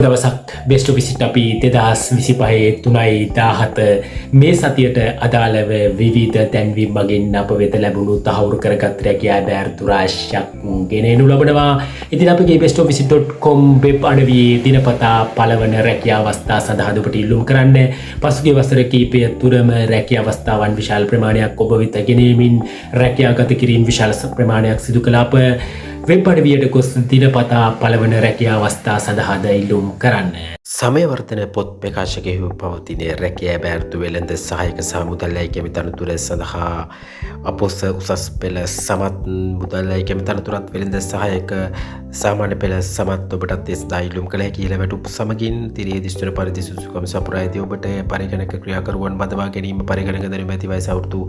දවසක් බෙස්ට විසිට අපි 2025 මේ සතියට අදාළව විවිධ තැන්වීම් මගින් අප වෙත ලැබුණු තහවුරු කරගත් රැකියා බෑර්තු රාශියක් ගෙනෙනු ලබනවා. ඉතින් අපගේ bestoffice.com වෙබ් අඩවියේ දිනපතා පළවන රැකියා අවස්ථා සඳහා ඔබට ඉල්ලුම් කරන්න. පසුගිය වසර කිහිපය තුරම රැකියා අවස්ථාවන් විශාල ප්‍රමාණයක් ඔබ වෙත ගෙනීමෙන් රැකියා ගත කිරීම විශාල ප්‍රමාණයක් සිදු කළ අප වෙබ් අඩවියට ගොස් දිනපතා පළවන රැකියා අවස්ථා සඳහාද ඉල්ලුම් කරන්න. සමයවර්තන පොත් ප්‍රකාශකයෙහි පවතින රැකියා බෑර්තු වෙළඳ සහායක සහ මුදල් ලැයිකම තනතුර සඳහා අපොස උසස් පෙළ සමත් මුදල් ලැයිකම තනතුරත් වෙළඳ සහායක සාමාන්‍ය පෙළ සමත් ඔබටත් ඒ සඳහා ඉල්ලුම් කළ හැකි කියලා වැටුප් සමගින් තිරිය දිස්ත්‍රික්ක පරිදි සුසුකම් සපුරා ඇති ඔබට පරිගණක ක්‍රියාකරුවන් බඳවා ගැනීම පරිගණක දැනුම ඇති වයස අවුරුදු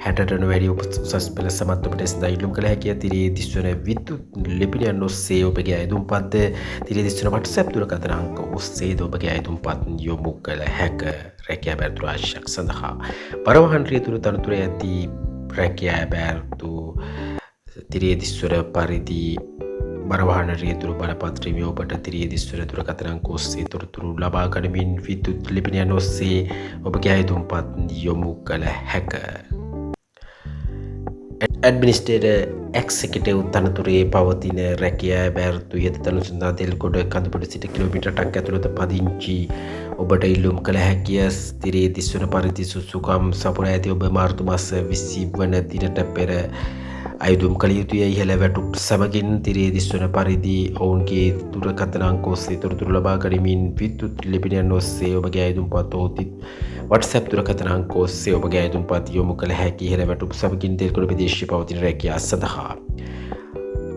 60ට වැඩි උසස් පෙළ සමත් ඔබට ඒ සඳහා ඉල්ලුම් කළ හැකිය. තිරිය දිස්ත්‍රික්ක විද්‍යුත් ලිපිනයන් ඔස්සේ ඔබගේ අයදුම්පත් තිරිය දිස්ත්‍රික්ක WhatsApp දුරකථන අංක ඔස්සේ ඔබගේ අයදුම්පත් යොමු කළ හැක. රැකියා බෑර්තු රාශියක් සඳහා පරවහන් රියදුරු තනතුර ඇති රැකියා බෑර්තු තිරිය දිස්ත්‍රික්ක පරිදි බරවාහන රියදුරු බලපත්‍රය ඔබට තිරිය දිස්ත්‍රික්ක දුරකථන අංක ඔස්සේ තොරතුරු ලබා ගනිමින් විද්‍යුත් ලිපිනයන් ඔස්සේ ඔබගේ අයදුම්පත් යොමු කළ හැක. ඇඩ්මිනිස්ට්‍රේටර් එක්සිකියුටිව් තනතුරේ පවතින රැකියා බෑර්තු යත තනුසඳා දෙල්ගොඩ කඳුබඩ සිට කිලෝමීටර් 8ක් ඇතුළත පදිංචි ඔබට ඉල්ලුම් කළ හැකිය. තිරිය දිස්වන පරිදි සුසුකම් සපුරා ඇති ඔබ මාර්තු මාස 20 වන දිනට පෙර අයදුම් කළ යුතුය. ඉහළ වැටුප් සමගින් තිරිය දිස්වන පරිදි ඔවුන්ගේ දුරකථන අංක ඔස්සේ තොරතුරු ලබා ගනිමින් විද්‍යුත් ලිපිනයන් ඔස්සේ ඔබගේ අයදුම්පත් ඔහුත් WhatsApp දුරකථන අංක ඔස්සේ ඔබගේ අයදුම්පත් යොමු කළ හැකි. ඉහළ වැටුප් සමගින් දෙල්ගොඩ ප්‍රදේශයේ පවතින රැකියා සඳහා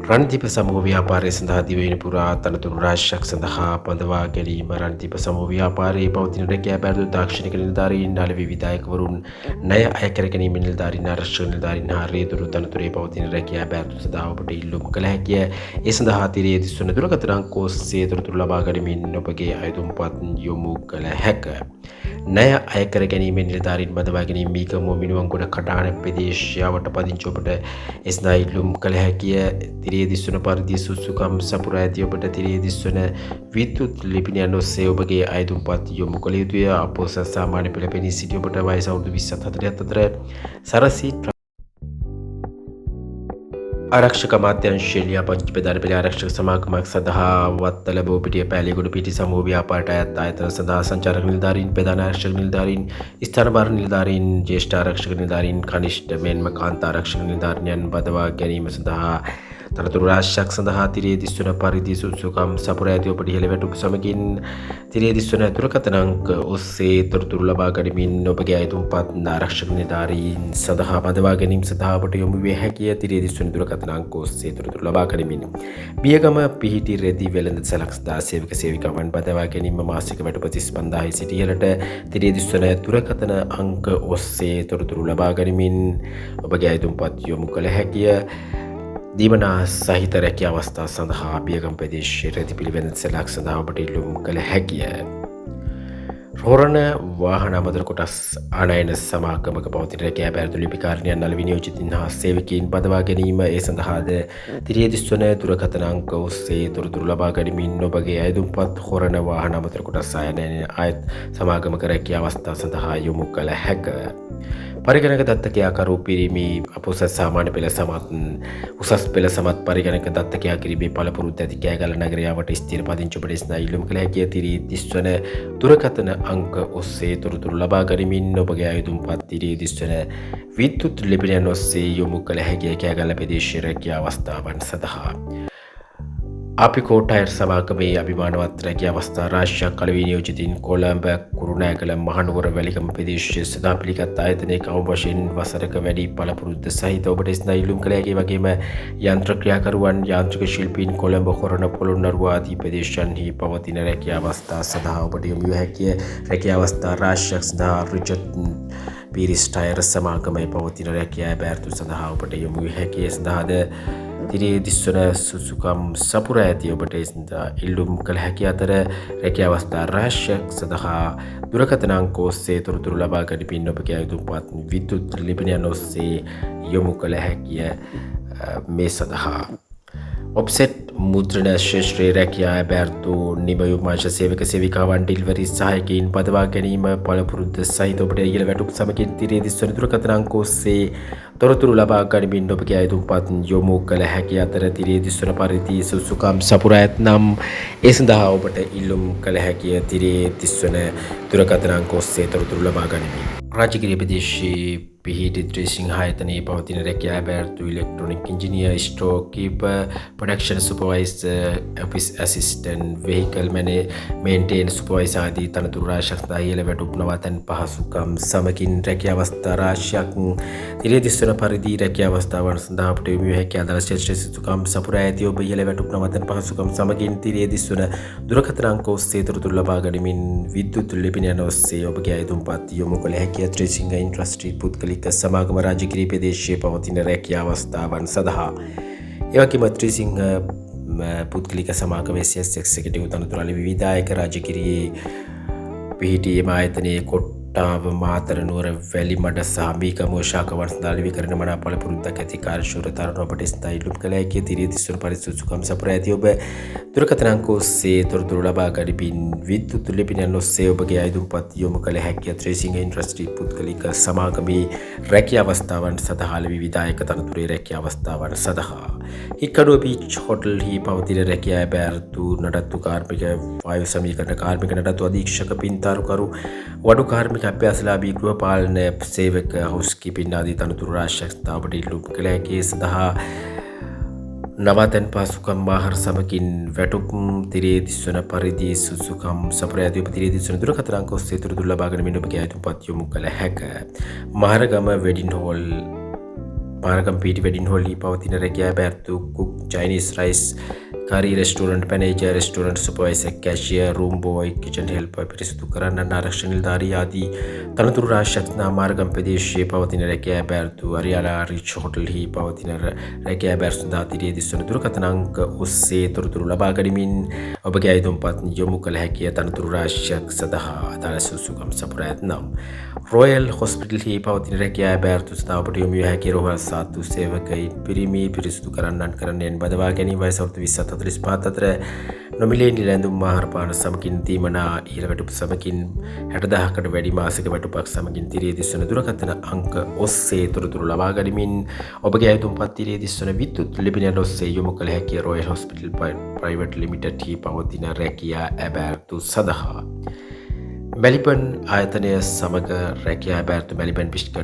රණදීප සමූහ ව්‍යාපාරය සඳහා දිවයින පුරා තනතුරු රාශියක් සඳහා බඳවා ගැනීම. රණදීප සමූහ ව්‍යාපාරයේ පවතින රැකියා බෑර්තු තාක්ෂණික නිලධාරීන් නාල විවිධායකවරුන් ණය අය කර ගැනීම නිලධාරීන් ආරක්ෂක නිලධාරීන් හා රියදුරු තනතුරේ පවතින රැකියා බෑර්තු සඳහා ඔබට ඉල්ලුම් කළ හැකිය. ඒ සඳහා තිරිය දිස්වන දුරකථන අංක ඔස්සේ තොරතුරු ලබා ගැනීමෙන් ඔබගේ අයදුම්පත් යොමු කළ හැක. ණය අය කර ගැනීම නිලධාරීන් බඳවා ගැනීම මීගමුව මිනුවන්ගොඩ කටාන ප්‍රදේශයට පදිංචි ඔබට ඒ සඳහා ඉල්ලුම් කළ හැකිය. තිරිය දිස්වන පරිදි සුසුකම් සපුරා ඇති ඔබට තිරිය දිස්වන විද්‍යුත් ලිපිනයන් ඔස්සේ ඔබගේ අයදුම්පත් යොමු කළ යුතුය. අපොස සාමාන්‍ය පෙළ පෙනී සිටි ඔබට වයස අවුරුදු 20 අතර සරසී ආරක්ෂක අමාත්‍යාංශය ලියාපදිංචි ප්‍රධාන පෙළ ආරක්ෂක සමාගමක් සඳහා වත්තල බෝපිටිය පෑලියගොඩ පිටි සමූහ ව්‍යාපාරයට අයත් ආයතන සඳහා සංචාරක නිලධාරීන් ප්‍රධාන ආරක්ෂක නිලධාරීන් ස්ථානභාර නිලධාරීන් ජ්‍යෙෂ්ඨ ආරක්ෂක නිලධාරීන් කනිෂ්ඨ මෙන්ම කාන්තා ආරක්ෂක නිලධාරීන් බඳවා ගැනීම සඳහා තනතුරු රාශියක් සඳහා තිරිය දිස්වන පරිදි සුසුකම් සපුරා ඇති ඔබට ඉහළ වැටුප් සමගින් තිරිය දිස්වන දුරකථන අංක ඔස්සේ තොරතුරු ලබා ගනිමින් ඔබගේ අයදුම්පත් ආරක්ෂක නිලධාරීන් සඳහා බඳවා ගැනීම සඳහා ඔබට යොමු විය හැකිය. තිරිය දිස්වන දුරකථන අංක ඔස්සේ තොරතුරු ලබා ගනිමින් බියගම පිහිටි රෙදි වෙළඳ සැලක් සඳහා සේවක සේවිකාවන් බඳවා ගැනීම මාසික වැටුප 35000 සිට ඉහළට තිරිය දිස්වන දුරකථන අංක ඔස්සේ තොරතුරු ලබා ගනිමින් ඔබගේ අයදුම්පත් යොමු කළ හැකිය. දීමනා සහිත රැකියා අවස්ථා සඳහා බියගම ප්‍රදේශයේ රෙදි පිළිවෙළ සැලක් සඳහා ඔබට ඉල්ලුම් කළ හැකිය. රෝරණ වාහන අමතර කොටස් ආනයන සමාගමක පවතින රැකියා බෑර්තු ලිපිකාරණයන් නල විනියෝජිතින් හා සේවකීන් බඳවා ගැනීම. ඒ සඳහාද තිරිය දිස්වන දුරකථන අංක ඔස්සේ තොරතුරු ලබා ගනිමින් ඔබගේ අයදුම්පත් හොරණ වාහන අමතර කොටස් ආනයන ආයත් සමාගමක රැකියා අවස්ථා සඳහා යොමු කළ හැක. පරිගණක දත්තකයා කරු පිරිමි අපොස සාමාන්‍ය පෙළ සමත් උසස් පෙළ සමත් පරිගණක දත්තකයා කිරීමේ පළපුරුද්ද ඇති කෑගල නගරයාවට ස්ථිර පදිංචි ඔබට ස්නා ඉල්ලුම් කළ හැකිය. තිරිය දිස්වන දුරකථන අංක ඔස්සේ තොරතුරු ලබා ගනිමින් ඔබගේ අයදුම්පත් තිරිය දිස්වන විද්‍යුත් ලිපිනයන් ඔස්සේ යොමු කළ හැකිය. කෑගල ප්‍රදේශයේ රැකියා අවස්ථාවන් සඳහා අපිකෝ ටයර් සමාගමේ අභිමානවත් රැකියා අවස්ථා රාශියක් කළ විනියෝජිතින් කොළඹ කුරුණෑගල මහනුවර වැලිකම ප්‍රදේශයේ සදා පිළිගත් ආයතනයක අවම වශයෙන් වසරක වැඩි පළපුරුද්ද සහිත ඔබට ස්නා ඉල්ලුම් කළ හැකි. වගේම යන්ත්‍ර ක්‍රියාකරුවන් යාන්ත්‍රික ශිල්පීන් කොළඹ හොරණ පොළොන්නරුව ආදී ප්‍රදේශයන්හි පවතින රැකියා අවස්ථා සඳහා ඔබට යොමු විය හැකිය. රැකියා අවස්ථා රාශියක් සඳහා රිචඩ් පීරිස් ටයර් සමාගමේ පවතින රැකියා බෑර්තු සඳහා ඔබට යොමු විය හැකිය. සඳහාද තිරිය දිස්වන සුසුකම් සපුරා ඇති ඔබට ඉල්ලුම් කළ හැකි අතර රැකියා අවස්ථා රාශියක් සඳහා දුරකථන අංක ඔස්සේ තොරතුරු ලබා ගනිමින් ඔබගේ අයදුම්පත් විද්‍යුත් ලිපිනයන් ඔස්සේ යොමු කළ හැකිය. මේ සඳහා ඔප්සෙට් මුද්‍රණ ශේෂ්ත්‍රයේ රැකියා ඇබෑර්තු නිබයු මාංශ සේවක සේවිකාවන් ඩිල්වරි සහායකයින් පදවා ගැනීම පළපුරුද්ද සහිත ඔබට ඉහළ වැටුප් සමගින් තිරේ දිස්වන දුරකථන අංක ඔස්සේ තොරතුරු ලබා ගනිමින් ඔබගේ අයදුම්පත් යොමු කළ හැකි අතර තිරේ දිස්වන පරිදි සුසුකම් සපුරා ඇතනම් ඒ සඳහා ඔබට ඉල්ලුම් කළ හැකිය තිරේ දිස්වන දුරකථන අංක ඔස්සේ තොරතුරු ලබා ගනිමින් රාජගිරිය ප්‍රදේශයේ පිහිටි ඩ්‍රෙසිං ආයතනයේ පවතින රැකියා ඇබෑර්තු electronic engineer store keeper production supervisor office assistant vehicle maintain supervisor ආදී තනතුරු රාශියක් සඳහා ඉහළ වැටුප් නවාතැන් පහසුකම් සමගින් රැකියා අවස්ථා රාශියක් තිරේ දිස්වන පරිදි රැකියා අවස්ථාවන් සඳහා අපට යොමු විය හැකි අදාළ ශ්‍රේෂ්ඨ සුසුකම් සපුරා ඇති ඔබ ඉහළ වැටුප් නවාතැන් පහසුකම් සමගින් තිරේ දිස්වන දුරකථන අංක ඔස්සේ තොරතුරු ලබා ගනිමින් විද්‍යුත් ලිපිනයන් ඔස්සේ ඔබගේ අයදුම්පත් යොමු කළ හැකිය ඩ්‍රෙසිං ඉන්ඩස්ට්‍රි පුද්ගලික සමාගම රාජගිරිය ප්‍රදේශයේ පවතින රැකියා අවස්ථාවන් සඳහා එවැගේම ත්‍රිසිංහ පුද්ගලික සමාගමේ CS එක්සිකියුටිව් තනතුරු විවිධායක රාජගිරියේ පිහිටි එම ආයතනයේ කොට්ටාව මාතර නුවර වැලිමඩ සහ මීගමුව ශාඛාවන් සඳහා ලිවි මනා පළපුරුද්දක් ඇති කාර්යශූරතාවන ඔබට ස්ථායී ඉල්ලුම් කළ හැකි තිරේ දිස්වන පරිසුසුකම් සපුරා ඇති ඔබ දුරකථන අංක ඔස්සේ තොරතුරු ලබා ගනිමින් විද්‍යුත් ලිපිනයන් ඔස්සේ ඔබගේ අයදුම්පත් යොමු කළ හැකිය ත්‍රිසිංහ ඉන්ඩස්ට්‍රි පුද්ගලික සමාගමේ රැකියා අවස්ථාවන් සඳහා විවිධායක තනතුරේ රැකියා අවස්ථාවන් සඳහා හික්කඩුව බීච් හෝටල්හි පවතින රැකියා ඇබෑර්තු නඩත්තු කාර්මික වායු සමීකරණ කාර්මික නඩත්තු අධීක්ෂක පින්තාරුකරු වඩු කාර්මික අභ්‍යාසලාභී ගෘහපාලන සේවක හවුස්කීපින් ආදී තනතුරු රාශියක් ඔබට ඉල්ලුම් කළ හැකි සඳහා නවාතැන් පහසුකම් ආහාර සමගින් වැටුප් තිරේ දිස්වන පරිදි සුසුකම් සපුරා ඇති ඔබ තිරේ දිස්වන දුරකථන අංක ඔස්සේ තොරතුරු ලබා ගැනීම ඔබගේ අයදුම්පත් යොමු කළ හැක. Maharagama wedding hall Maharagama PT wedding hall හි පවතින රැකියා ඇබෑර්තු cook Chinese rice curry restaurant manager restaurant supervisor cashier room boy kitchen helper පිරිසිදු කරන්න ආරක්ෂක නිලධාරී ආදී තනතුරු රාශියක් මහරගම ප්‍රදේශයේ පවතින රැකියා ඇබෑර්තු අරියාලා රිච් හෝටල් හි පවතින රැකියා ඇබෑර්තු සඳහා තිරේ දිස්වන දුරකථන අංක ඔස්සේ තොරතුරු ලබා ගැනීමෙන් ඔබගේ අයදුම්පත් යොමු කළ හැකිය තනතුරු රාශියක් සඳහා අදාළ සුසුකම් සපුරා ඇතනම් රොයල් හොස්පිටල් හි පවතින රැකියා ඇබෑර්තු සඳහා ඔබට යොමු විය හැකි රෝහල් සාත්තු සේවකයින් පිරිමි පිරිසිදු කරන්නන් කරන්නයන් බදවා ගැනීම වයස අවුරුදු 20-45 අතර නොමිලේ නිලැඳුම් ආහාර පාන සමගින් දීමනා ඉහළ වැටුප් සමගින් 60000කට වැඩි මාසික වැටුපක් සමගින් තිරේ දිස්වන දුරකථන අංක ඔස්සේ තොරතුරු ලබා ගනිමින් ඔබගේ අයදුම්පත් තිරේ දිස්වන විද්‍යුත් ලිපිනයන් ඔස්සේ යොමු කළ හැකි රොයල් හොස්පිටල් ප්‍රයිවට් ලිමිටඩ් හි පවතින රැකියා ඇබෑර්තු සඳහා මෙලිබන් ආයතනය සමග රැකියා ඇබෑර්තු මෙලිබන් බිස්කට්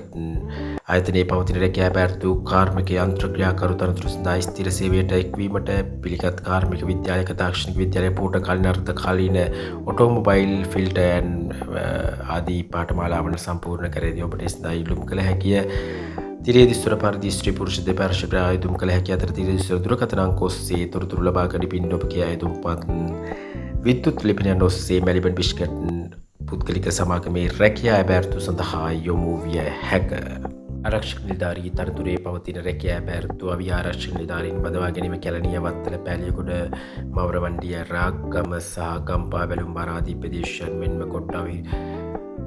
ආයතනයේ පවතින රැකියා ඇබෑර්තු කාර්මික යන්ත්‍රක්‍රියාකරු තනතුරු සඳහා ස්ථිර සේවයට එක්වීමට පිළිගත් කාර්මික විද්‍යාලයක තාක්ෂණික විද්‍යාලය පූර්ණකාලීන අර්ධකාලීන ඔටෝමොබයිල් ෆිල්ටර් ආදී පාඨමාලාවන් සම්පූර්ණ කරදී ඔබට සඳහා ඉල්ලුම් කළ හැකිය. තිරේ දිස්වන පරිදි ස්ත්‍රී පුරුෂ දෙපාර්ශ්වයට අයදුම් කළ හැකි අතර තිරේ දිස්වන දුරකථන අංක ඔස්සේ තොරතුරු ලබා ගැනීම ඔබගේ අයදුම්පත් විද්‍යුත් ලිපිනයන් ඔස්සේ මෙලිබන් බිස්කට් පුද්ගලික සමාගමේ රැකියා ඇබෑර්තු සඳහා යොමු විය හැක. ආරක්ෂක නිලධාරී තනතුරේ පවතින රැකියා ඇබෑර්තු අවි ආරක්ෂක නිලධාරීන් බදවා ගැනීම කැලණිය වත්තල පැලියගොඩ මවරවණ්ඩිය රාග්ගම සහ ගම්පා බැලුම්බර ආදී ප්‍රදේශයන් මෙන්ම කොට්ටාවි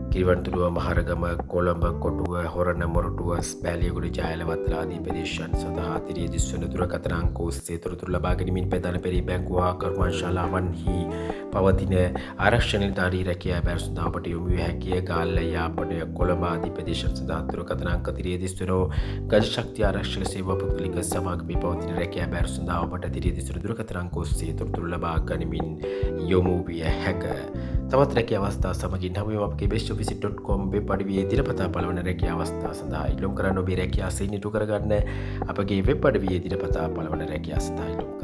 කිරිවන්තුරුව මහරගම කොළඹ කොටුව හොරණ මොරටුව පැලියගොඩ ජයලවත්තල ආදී ප්‍රදේශයන් සඳහා තිරේ දිස්වන දුරකථන අංක ඔස්සේ තොරතුරු ලබා ගැනීමෙන් ප්‍රධාන පෙරේ බැංකුව හා කර්මාන්තශාලාවන්හි පවතින ආරක්ෂක නිලධාරී රැකියා ඇබෑර්තු සඳහා ඔබට යොමු විය හැකිය. ගාල්ල යාපඩ කොළඹ ආදී ප්‍රදේශයන් සඳහා දුරකථන අංක තිරේ දිස්වන ගජ ශක්තිය ආරක්ෂක සේවා පුද්ගලික සමාගමේ පවතින රැකියා ඇබෑර්තු සඳහා ඔබට තිරේ දිස්වන දුරකථන අංක ඔස්සේ තොරතුරු ලබා ගැනීමෙන් යොමු විය හැක. තවත් රැකියා අවස්ථා සමගින් හමුවෙමු අපගේ bestoffice.com වෙබ් අඩවියේ දිනපතා පළවන රැකියා අවස්ථා සඳහා ඉල්ලුම් කරන්න ඔබේ රැකියා සීනිටු කරගන්න අපගේ වෙබ් අඩවියේ දිනපතා පළවන රැකියා සඳහා ඉල්ලුම්